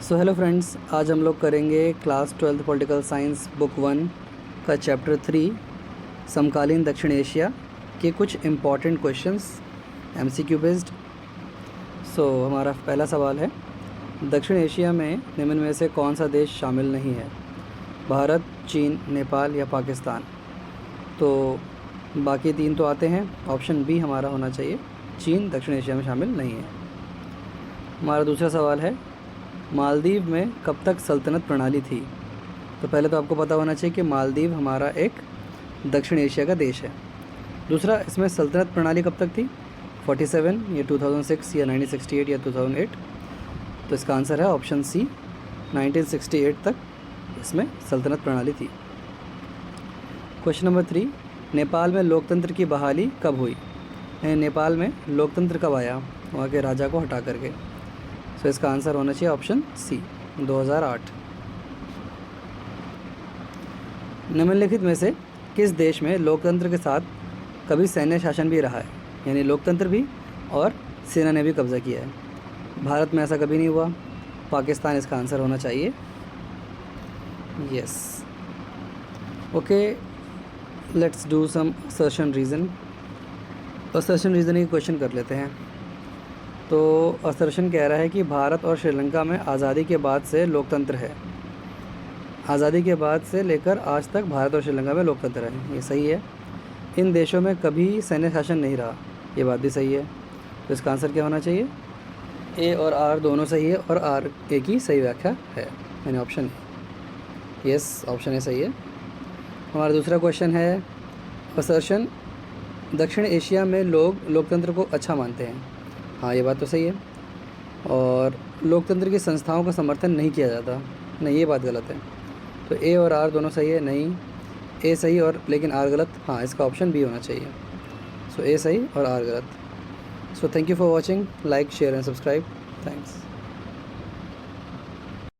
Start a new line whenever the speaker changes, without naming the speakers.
So hello friends, आज हम लोग करेंगे class 12th political science book 1 का चैप्टर 3 समकालीन दक्षिण एशिया के कुछ इम्पॉर्टेंट क्वेश्चंस एमसीक्यू बेस्ड। सो हमारा पहला सवाल है, दक्षिण एशिया में निम्न में से कौन सा देश शामिल नहीं है? भारत, चीन, नेपाल या पाकिस्तान? तो बाकी तीन तो आते हैं, ऑप्शन बी हमारा होना चाहिए, चीन दक्षिण एशिया में शामिल नहीं है। हमारा दूसरा सवाल है, मालदीव में कब तक सल्तनत प्रणाली थी? तो पहले तो आपको पता होना चाहिए कि मालदीव हमारा एक दक्षिण एशिया का देश है। दूसरा, इसमें सल्तनत प्रणाली कब तक थी? 47 या 2006 या 1968 या 2008? तो इसका आंसर है ऑप्शन सी, 1968 तक इसमें सल्तनत प्रणाली थी। क्वेश्चन नंबर 3, नेपाल में लोकतंत्र की बहाली कब हुई? नेपाल में लोकतंत्र कब आया वहाँ के राजा को हटा करके? तो इसका आंसर होना चाहिए ऑप्शन सी, 2008। निम्नलिखित में से किस देश में लोकतंत्र के साथ कभी सैन्य शासन भी रहा है? यानी लोकतंत्र भी और सेना ने भी कब्ज़ा किया है। भारत में ऐसा कभी नहीं हुआ। पाकिस्तान इसका आंसर होना चाहिए। Yes, okay, let's do some assertion reason. Assertion reasoning question कर लेते हैं। तो असर्शन कह रहा है कि भारत और श्रीलंका में आज़ादी के बाद से लोकतंत्र है। आज़ादी के बाद से लेकर आज तक भारत और श्रीलंका में लोकतंत्र है, ये सही है। इन देशों में कभी सैन्य शासन नहीं रहा, ये बात भी सही है। तो इसका आंसर क्या होना चाहिए? ए और आर दोनों सही है और आर ए की सही व्याख्या है, यानी option A. Yes, option A सही है। हमारा दूसरा क्वेश्चन है, असर्शन दक्षिण एशिया में लोग लोकतंत्र को अच्छा मानते हैं। हाँ, ये बात तो सही है। और लोकतंत्र की संस्थाओं का समर्थन नहीं किया जाता, नहीं, ये बात गलत है। तो ए और आर दोनों सही है, नहीं, ए सही और लेकिन आर गलत। हाँ, इसका ऑप्शन बी होना चाहिए। सो ए सही और आर गलत। So thank you for watching, like, share and subscribe. Thanks.